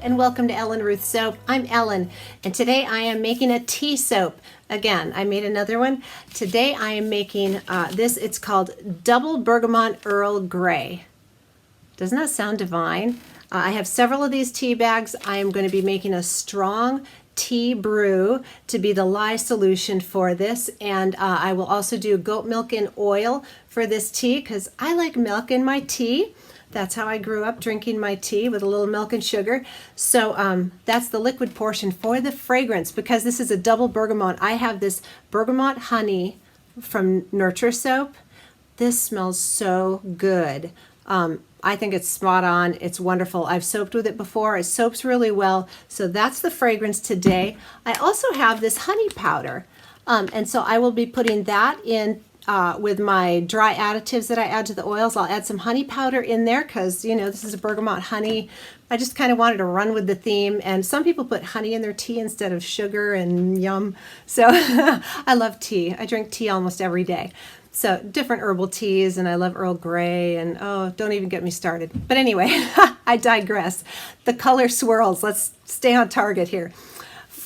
and welcome to Ellen Ruth Soap. I'm Ellen, and today I am making a tea soap. Again, I made another one. Today I am making this. It's called Double Bergamot Earl Grey. Doesn't that sound divine? I have several of these tea bags. I am going to be making a strong tea brew to be the lye solution for this, and I will also do goat milk and oil for this tea because I like milk in my tea. That's how I grew up, drinking my tea with a little milk and sugar. So that's the liquid portion. For the fragrance, because this is a double bergamot, I have this bergamot honey from Nurture Soap. This smells so good. I think it's spot on. It's wonderful. I've soaped with it before. It soaps really well. So that's the fragrance today. I also have this honey powder. And so I will be putting that in with my dry additives that I add to the oils. I'll add some honey powder in there because, you know, this is a bergamot honey. I just kind of wanted to run with the theme. And some people put honey in their tea instead of sugar, and yum. So I love tea. I drink tea almost every day. So different herbal teas, and I love Earl Grey, and oh, don't even get me started. But anyway, I digress. The color swirls. Let's stay on target here.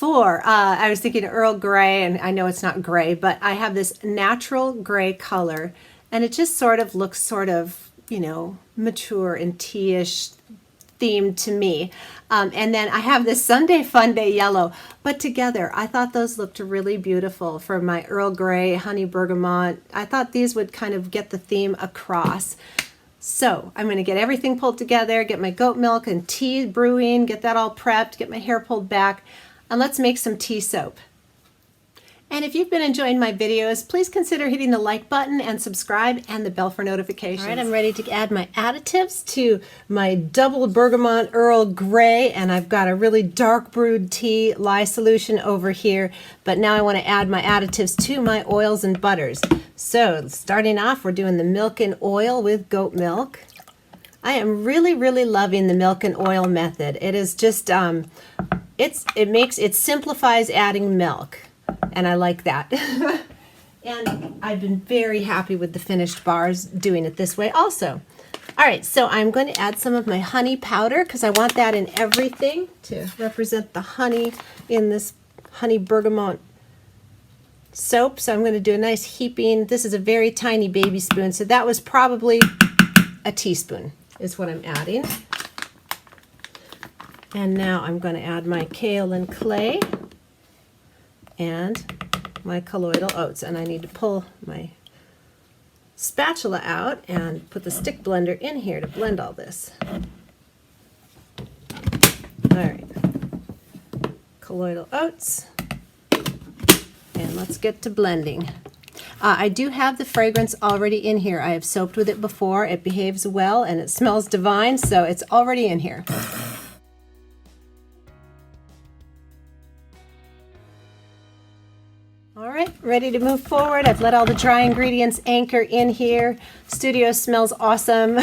I was thinking Earl Grey, and I know it's not gray, but I have this natural gray color, and it just sort of looks sort of, you know, mature and tea-ish themed to me. And then I have this Sunday Fun Day yellow, but together I thought those looked really beautiful for my Earl Grey honey bergamot. I thought these would kind of get the theme across. So I'm going to get everything pulled together, get my goat milk and tea brewing, get that all prepped, get my hair pulled back, and let's make some tea soap. And if you've been enjoying my videos, please consider hitting the like button and subscribe and the bell for notifications. All right, I'm ready to add my additives to my double bergamot Earl Grey, and I've got a really dark brewed tea lye solution over here, but now I want to add my additives to my oils and butters. So starting off, we're doing the milk and oil with goat milk. I am really, really loving the milk and oil method. It is just, it simplifies adding milk. And I like that. And I've been very happy with the finished bars doing it this way also. All right, so I'm going to add some of my honey powder because I want that in everything to represent the honey in this honey bergamot soap. So I'm going to do a nice heaping. This is a very tiny baby spoon, so that was probably a teaspoon is what I'm adding. And now I'm going to add my kaolin clay and my colloidal oats, and I need to pull my spatula out and put the stick blender in here to blend all this. All right, colloidal oats, and let's get to blending. I do have the fragrance already in here. I have soaped with it before. It behaves well and it smells divine, so it's already in here. All right, ready to move forward. I've let all the dry ingredients anchor in here. Studio smells awesome.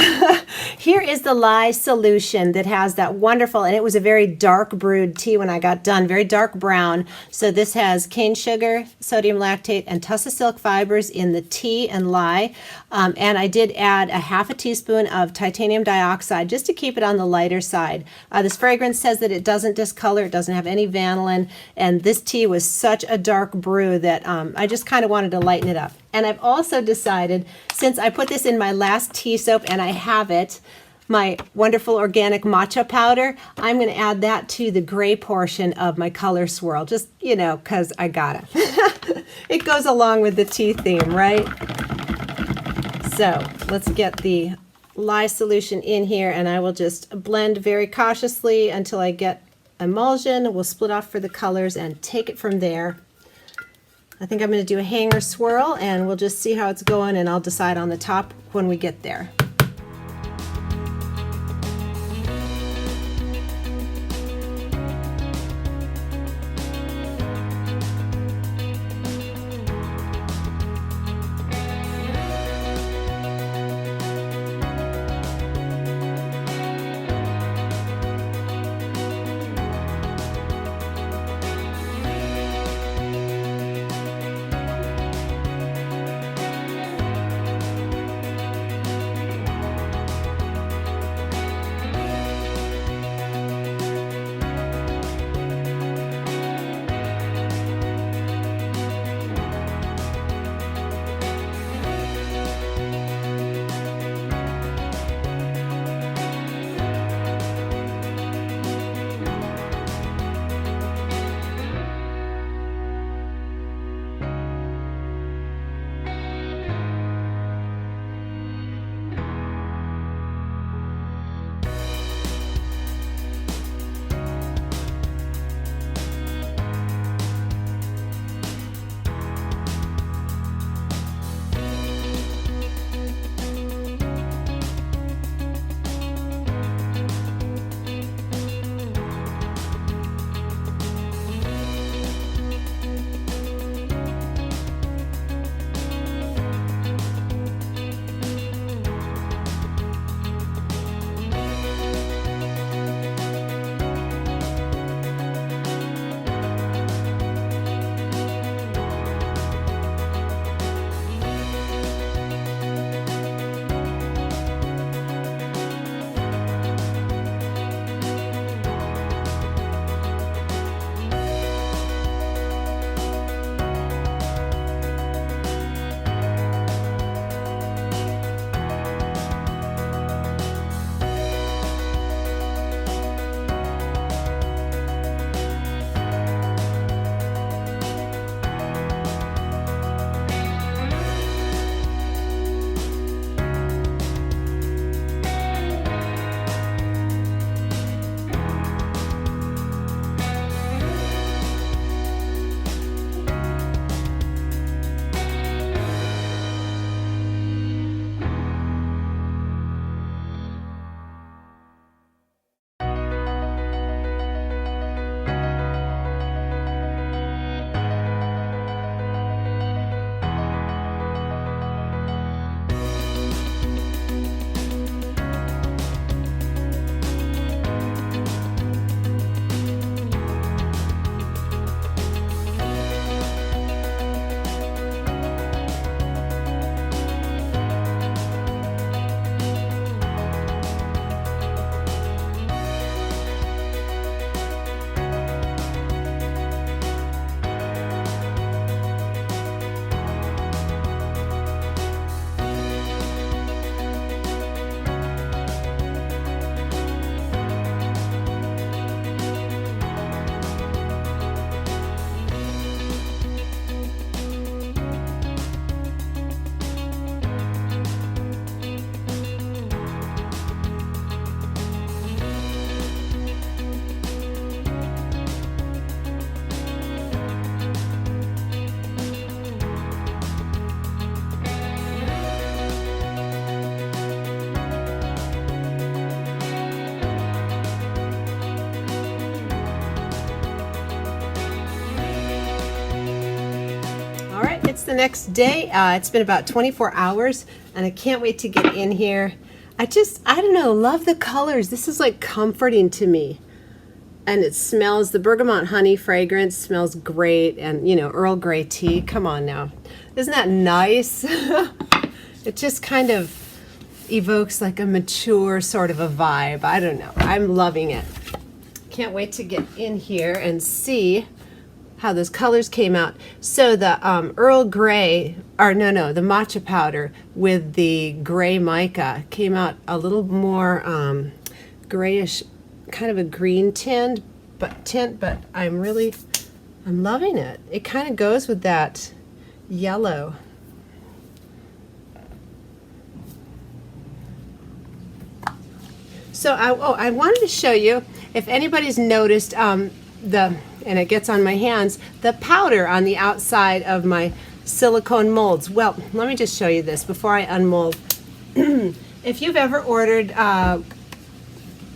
Here is the lye solution that has that wonderful, and it was a very dark brewed tea when I got done, very dark brown. So this has cane sugar, sodium lactate, and tussa silk fibers in the tea and lye. And I did add a half a teaspoon of titanium dioxide just to keep it on the lighter side. This fragrance says that it doesn't discolor, it doesn't have any vanillin, and this tea was such a dark brew that I just kind of wanted to lighten it up. And I've also decided, since I put this in my last tea soap and I have it, my wonderful organic matcha powder, I'm going to add that to the gray portion of my color swirl, just, you know, because I gotta. It goes along with the tea theme, right? So let's get the lye solution in here, and I will just blend very cautiously until I get emulsion. We'll split off for the colors and take it from there. I think I'm going to do a hanger swirl, and we'll just see how it's going, and I'll decide on the top when we get there. the next day. It's been about 24 hours and I can't wait to get in here. I don't know, love the colors. This is like comforting to me. And it smells, the bergamot honey fragrance smells great. And you know, Earl Grey tea, come on now. Isn't that nice? It just kind of evokes like a mature sort of a vibe. I don't know, I'm loving it. Can't wait to get in here and see how those colors came out. So the Earl Grey, or no, the matcha powder with the gray mica came out a little more grayish, kind of a green tint, but I'm loving it. It kind of goes with that yellow. So I wanted to show you, if anybody's noticed and it gets on my hands, the powder on the outside of my silicone molds. Well, let me just show you this before I unmold. If you've ever ordered,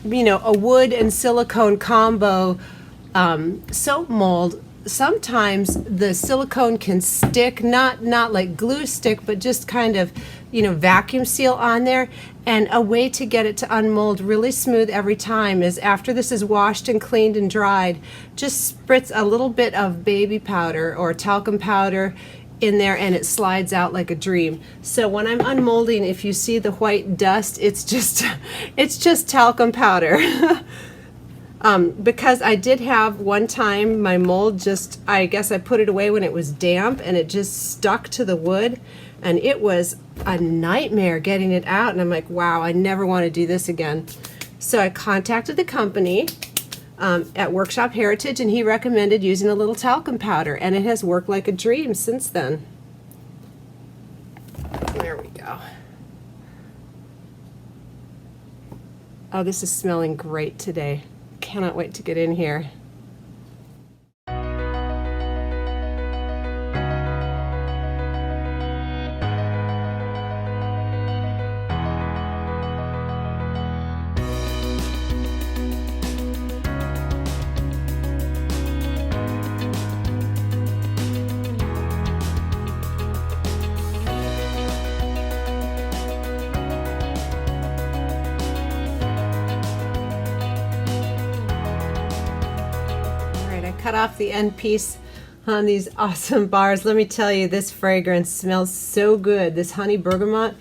you know, a wood and silicone combo soap mold, sometimes the silicone can stick, not like glue stick, but just kind of, you know, vacuum seal on there. And a way to get it to unmold really smooth every time is, after this is washed and cleaned and dried, just spritz a little bit of baby powder or talcum powder in there and it slides out like a dream. So when I'm unmolding, if you see the white dust, it's just talcum powder. Because I did have one time my mold I guess I put it away when it was damp and it just stuck to the wood, and it was a nightmare getting it out, and I'm like, wow, I never want to do this again. So I contacted the company at Workshop Heritage, and he recommended using a little talcum powder, and it has worked like a dream since then. There we go. Oh, this is smelling great today. Cannot wait to get in here. Cut off the end piece on these awesome bars. Let me tell you, this fragrance smells so good. This honey bergamot,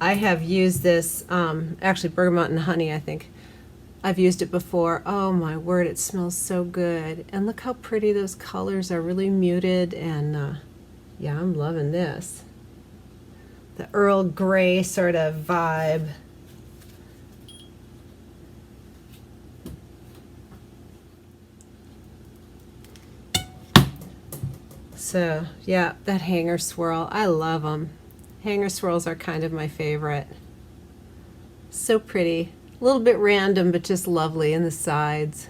I have used this, actually bergamot and honey, I think. I've used it before. Oh my word, it smells so good. And look how pretty those colors are, really muted, and yeah, I'm loving this. The Earl Grey sort of vibe. So yeah, that hanger swirl, I love them. Hanger swirls are kind of my favorite. So pretty, a little bit random, but just lovely in the sides.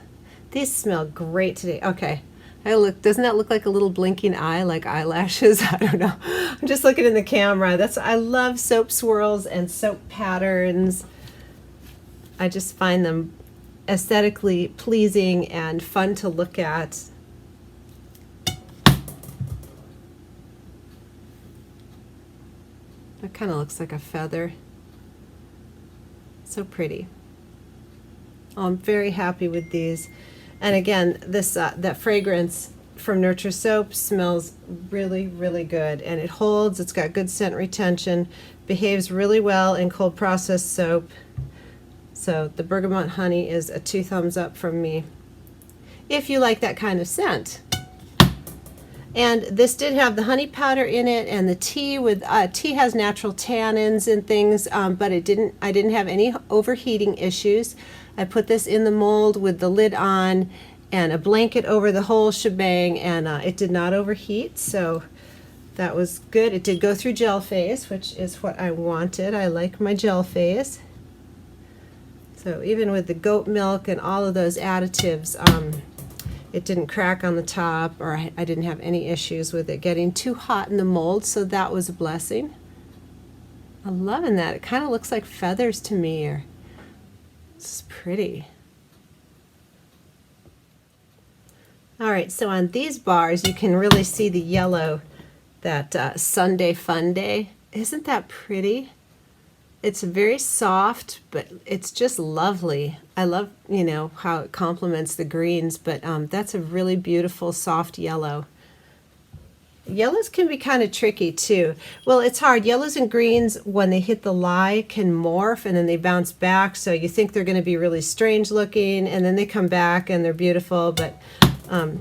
These smell great today. Okay, doesn't that look like a little blinking eye, like eyelashes? I don't know. I'm just looking in the camera. I love soap swirls and soap patterns. I just find them aesthetically pleasing and fun to look at. That kind of looks like a feather. So pretty. Oh, I'm very happy with these. And again, this that fragrance from Nurture Soap smells really, really good. And it holds, it's got good scent retention, behaves really well in cold processed soap. So the bergamot honey is a 2 thumbs up from me, if you like that kind of scent. And this did have the honey powder in it, and the tea with tea has natural tannins and things, but I didn't have any overheating issues. I put this in the mold with the lid on and a blanket over the whole shebang, and it did not overheat, so that was good. It did go through gel phase, which is what I wanted. I like my gel phase. So even with the goat milk and all of those additives, it didn't crack on the top, or I didn't have any issues with it getting too hot in the mold, so that was a blessing. I'm loving that. It kind of looks like feathers to me. It's pretty. All right, so on these bars you can really see the yellow Sunday Fun Day. Isn't that pretty? It's very soft, but it's just lovely. I love, how it complements the greens, but that's a really beautiful soft yellow. Yellows can be kind of tricky too. Well, it's hard. Yellows and greens, when they hit the lye, can morph and then they bounce back. So you think they're going to be really strange looking, and then they come back and they're beautiful. But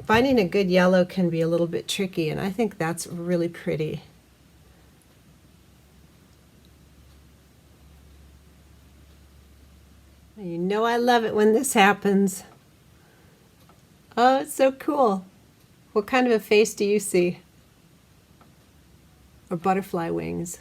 finding a good yellow can be a little bit tricky, and I think that's really pretty. You know I love it when this happens. Oh, it's so cool. What kind of a face do you see? Or butterfly wings?